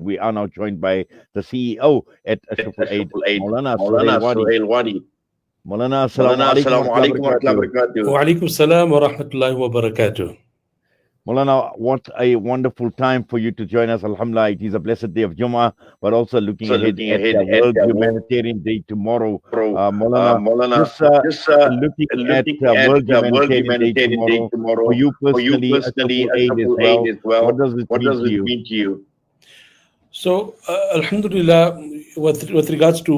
we are now joined by the CEO at Ashraful Aid, Ashraful Aid, Moulana Suhail Moulana Wadi. Suhail Wadee. Moulana, assalamu Moulana, alaikum wa assalamu rahmatullahi alaikum wa wa rahmatullahi wa barakatuh. barakatuh. Wa alaikum salam wa rahmatullahi wa barakatuh. Moulana, what a wonderful time for you to join us. Alhamdulillah, it is a blessed day of Jummah, but also looking So ahead looking at ahead the at World the Humanitarian Day tomorrow. Pro, Moulana, Moulana, just just looking at looking at World the World Humanitarian Day Humanitarian Day tomorrow, for tomorrow. you For you personally, personally, Ashraful Aid as Ashraful Aid well, as well. what does it What mean does to it you? mean to you? So, Alhamdulillah, with regards to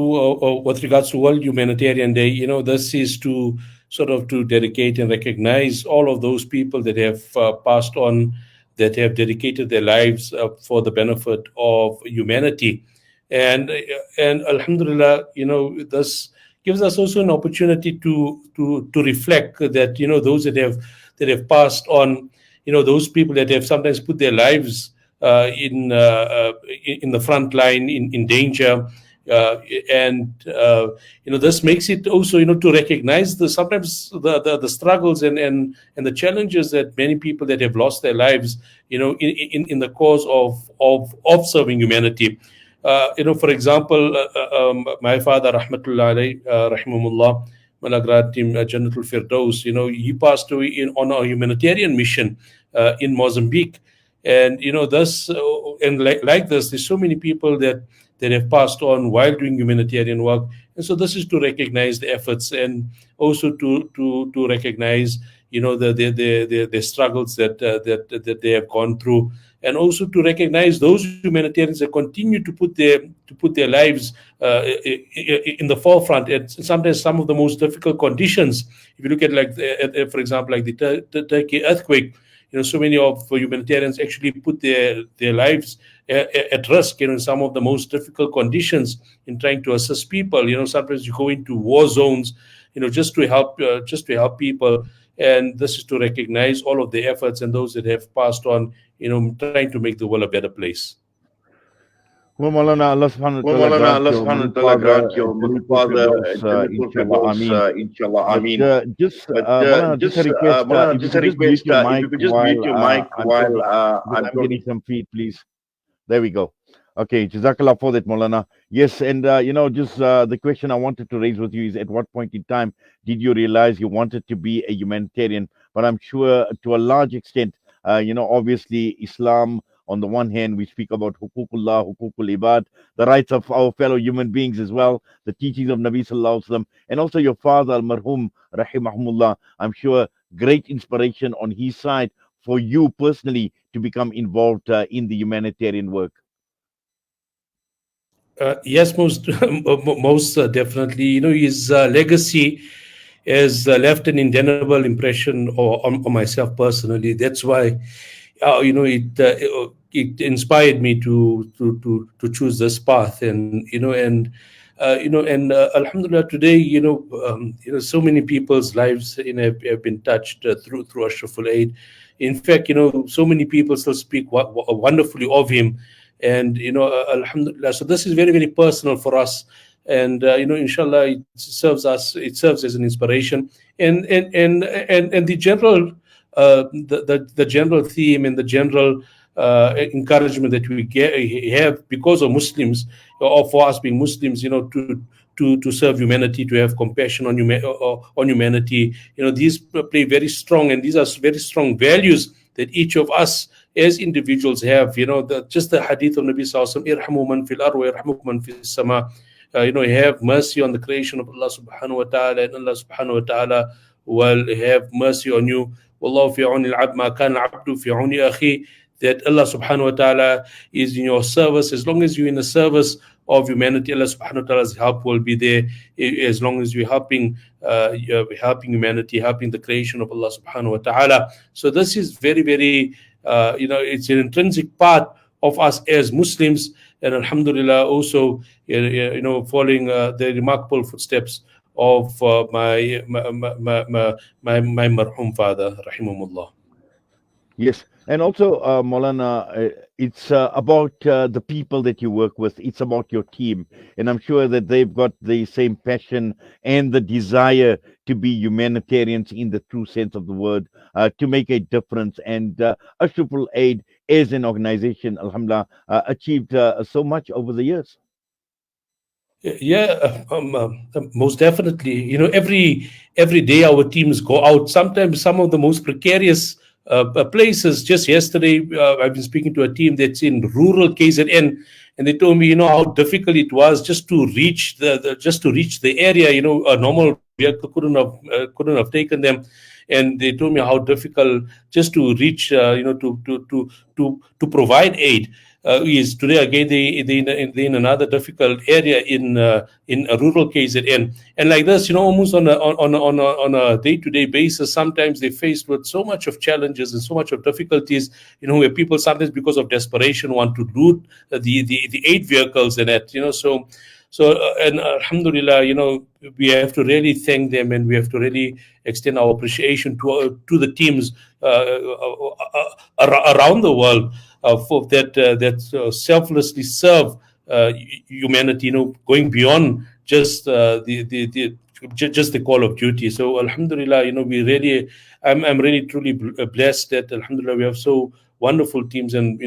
World Humanitarian Day, this is to sort of to dedicate and recognize all of those people that have passed on, that have dedicated their lives for the benefit of humanity, and and Alhamdulillah, this gives us also an opportunity to reflect that those that have passed on, those people that have sometimes put their lives in the front line in danger, uh, and this makes it also to recognize the sometimes the struggles and the challenges that many people that have lost their lives in the cause of serving humanity. For example, my father, rahmatullah alayhi, rahimahullah, Malagratim Jannatul Firdaus, he passed away on a humanitarian mission in Mozambique. And thus and like this, there's so many people that have passed on while doing humanitarian work. And so this is to recognize the efforts, and also to recognize the struggles that they have gone through, and also to recognize those humanitarians that continue to put their lives in the forefront at sometimes some of the most difficult conditions. If you look at, like, for example, like the Turkey earthquake, so many of humanitarians actually put their lives at risk, in some of the most difficult conditions in trying to assist people. Sometimes you go into war zones, just to help people, and this is to recognize all of the efforts and those that have passed on, trying to make the world a better place. Well, Maulana, Allah subhanahu wa Well, ta'ala Maulana, grant Allah your subhanahu mother wa ta'ala father grant your mother Jannatul father Firdaus, Jannatul inshallah, Firdaus, Ameen. inshallah, But Ameen. But Maulana, just a just, request, Maulana, if you just a could just mute request, your if mic you could just mute while your mic I'm while talking, because I'm I'm getting talking. some feed, please. There we go. Okay, Jazakallah for that, Maulana. Yes, and just the question I wanted to raise with you is, at what point in time did you realize you wanted to be a humanitarian? But I'm sure to a large extent, obviously Islam, on the one hand, we speak about hukukullah, hukukul ibad, the rights of our fellow human beings as well, the teachings of Nabi Sallallahu Alaihi Wasallam, and also your father, Al Marhum, Rahimahumullah. I'm sure great inspiration on his side for you personally to become involved in the humanitarian work. Yes, most definitely. His legacy has left an indelible impression on myself personally. That's why, it inspired me to choose this path, and Alhamdulillah, today, so many people's lives have been touched through Ashraful Aid. In fact, so many people still speak wonderfully of him, and Alhamdulillah. So this is very, very personal for us, and inshallah, it serves as an inspiration, and the general the general theme and the general encouragement that we have because of Muslims, or for us being Muslims, to serve humanity, to have compassion on humanity. These play very strong, and these are very strong values that each of us as individuals have. Just the hadith of Nabi Sallallahu Alaihi Wasallam, "Irhamu man fil ard wa yarhamukum man fis sama." Have mercy on the creation of Allah Subhanahu wa Taala, and Allah Subhanahu wa Taala will have mercy on you. Wallahu fi auni al-abd ma kana al-abdu fi auni akhi. That Allah Subhanahu wa Taala is in your service. As long as you're in the service of humanity, Allah Subhanahu wa Taala's help will be there. As long as you're helping humanity, helping the creation of Allah Subhanahu wa Taala. So this is very, very, it's an intrinsic part of us as Muslims, and Alhamdulillah, also, following the remarkable footsteps of my marhum father, rahimahullah. Yes, and also, Maulana, it's about the people that you work with. It's about your team, and I'm sure that they've got the same passion and the desire to be humanitarians in the true sense of the word, to make a difference. And Ashraful Aid as an organization, alhamdulillah, achieved so much over the years. Yeah, most definitely. Every day our teams go out. Sometimes some of the most precarious places. Just yesterday, I've been speaking to a team that's in rural KZN, and they told me, how difficult it was just to reach the area. A normal vehicle couldn't have taken them, and they told me how difficult just to reach, to provide aid is today. Again, they in another difficult area in a rural KZN, and like this, almost on a day-to-day basis. Sometimes they faced with so much of challenges and so much of difficulties. Where people sometimes because of desperation want to loot the aid vehicles and that. And alhamdulillah, we have to really thank them, and we have to really extend our appreciation to the teams around the world for that selflessly serve humanity, going beyond just just the call of duty. So alhamdulillah, we really, I'm really truly blessed that alhamdulillah we have so wonderful teams, and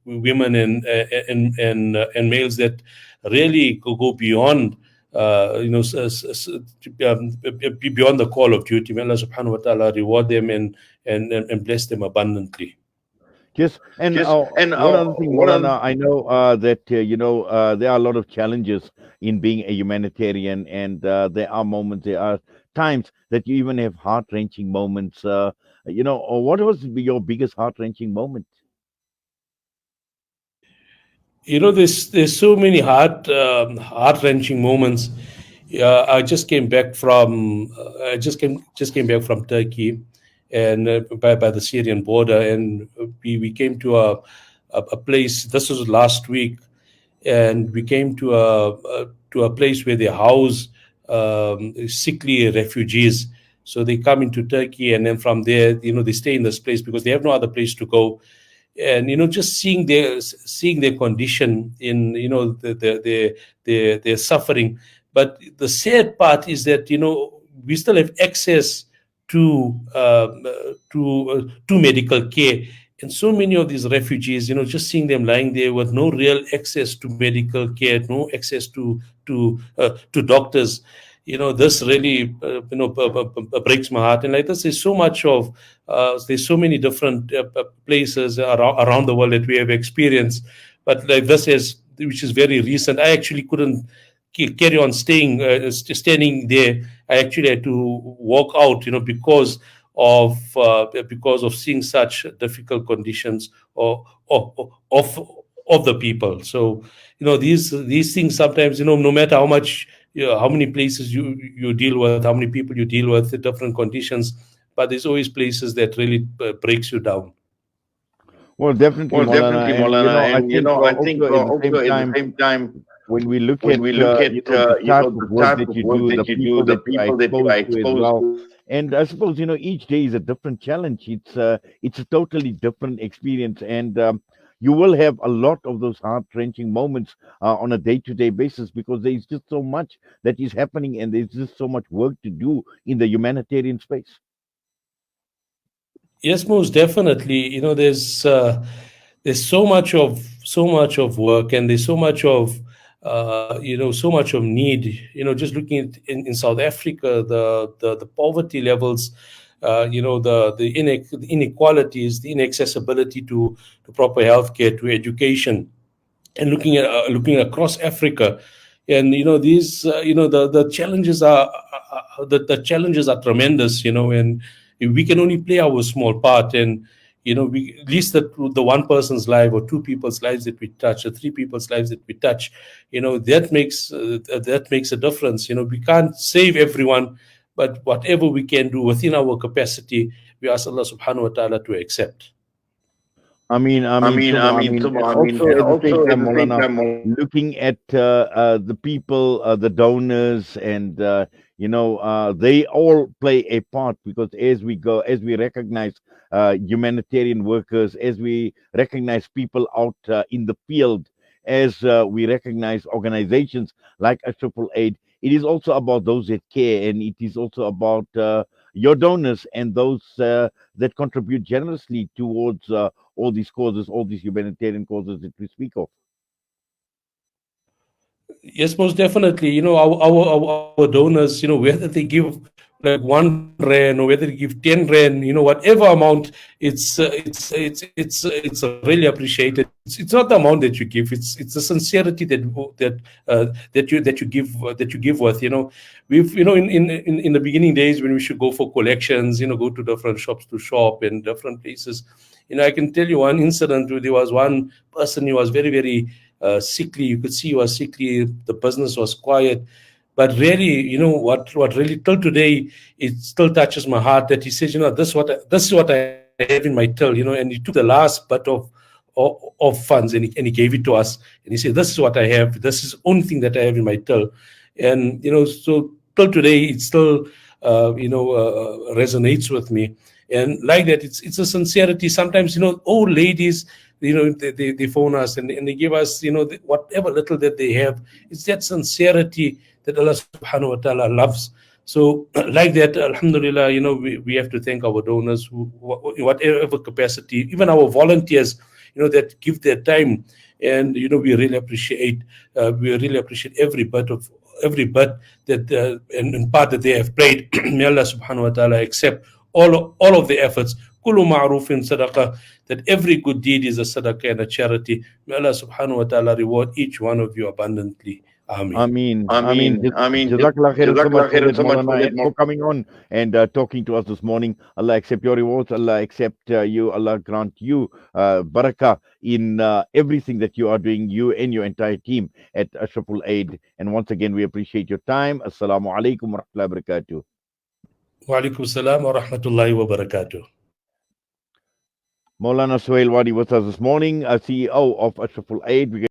women and males that really go beyond beyond the call of duty. May Allah subhanahu wa ta'ala reward them and bless them abundantly. Yes, and one other thing, Molana, I know that there are a lot of challenges in being a humanitarian, and there are moments, there are times that you even have heart wrenching moments. What was your biggest heart wrenching moment? There's so many heart wrenching moments. I just came back from I just came back from Turkey, and by the Syrian border, and we came to a place. This was last week, and we came to a place where they house sickly refugees. So they come into Turkey, and then from there, they stay in this place because they have no other place to go. And just seeing their condition in their suffering. But the sad part is that we still have access to medical care. And so many of these refugees, just seeing them lying there with no real access to medical care, no access to doctors, this really breaks my heart. And like this, there's so many different places around the world that we have experienced. But like this is, which is very recent, I actually couldn't carry on standing there. I actually had to walk out, because of seeing such difficult conditions of the people. So these things sometimes, no matter how much, how many places you deal with, how many people you deal with, the different conditions, but there's always places that really breaks you down. Well, definitely, Well, Molana, definitely, and Molana, I and think I also think at the also same at the time, same time, when we look when at we look at the type of the work type that of you work do, that the you do, people the that you are people that you are exposed to as exposed well, to. and I suppose each day is a different challenge. It's a totally different experience, and you will have a lot of those heart wrenching moments on a day to day basis because there is just so much that is happening, and there's just so much work to do in the humanitarian space. Yes, most definitely. There's so much of work, and there's so much of need. Just looking in South Africa, the poverty levels, the inequalities, the inaccessibility to proper healthcare, to education, and looking across Africa. And these the challenges the challenges are tremendous. And we can only play our small part, and we at least the one person's life, or two people's lives that we touch, or three people's lives that we touch, that makes a difference. We can't save everyone, but whatever we can do within our capacity, we ask Allah subhanahu wa ta'ala to accept. And also And at the same also at time, the same Molana, time, looking at the people, the donors, and they all play a part because as we go, as we recognize humanitarian workers, as we recognize people out in the field, as we recognize organizations like Ashraful Aid, it is also about those that care, and it is also about your donors and those that contribute generously towards all these causes, all these humanitarian causes that we speak of? Yes, most definitely. Our donors, whether they give like 1 rand or whether they give 10 rand, whatever amount, it's really appreciated. It's not the amount that you give. It's the sincerity that you give with. We've in the beginning days when we should go for collections, go to different shops to shop and different places. I can tell you one incident where there was one person. He was very sickly. You could see he was sickly. The business was quiet. But really, what really till today, it still touches my heart that he says, this is what I have in my till, and he took the last bit of funds, and he gave it to us, and he said, this is what I have. This is the only thing that I have in my till, and so till today, it still resonates with me, and like that, it's a sincerity. Sometimes, old ladies, they phone us, and they give us, whatever little that they have. It's that sincerity that Allah subhanahu wa ta'ala loves. So like that, alhamdulillah, we have to thank our donors who, whatever capacity, even our volunteers, that give their time, and we really appreciate every bit that and part that they have played. May Allah subhanahu wa ta'ala accept all of the efforts. Kulu ma'rufin sadaqah, that every good deed is a sadaqah and a charity. May Allah subhanahu wa ta'ala reward each one of you abundantly. Ameen. I mean, Jazakallah khairan so much for that, Maulana, and for coming on and talking to us this morning. Allah accept your rewards. Allah accept you. Allah grant you barakah in everything that you are doing, you and your entire team at Ashraful Aid. And once again, we appreciate your time. Assalamu alaikum wa rahmatullahi wa barakatuh. Wa alaikum salam wa rahmatullahi wa barakatuh. Moulana Suhail Wadee with us this morning, CEO of Ashraful Aid.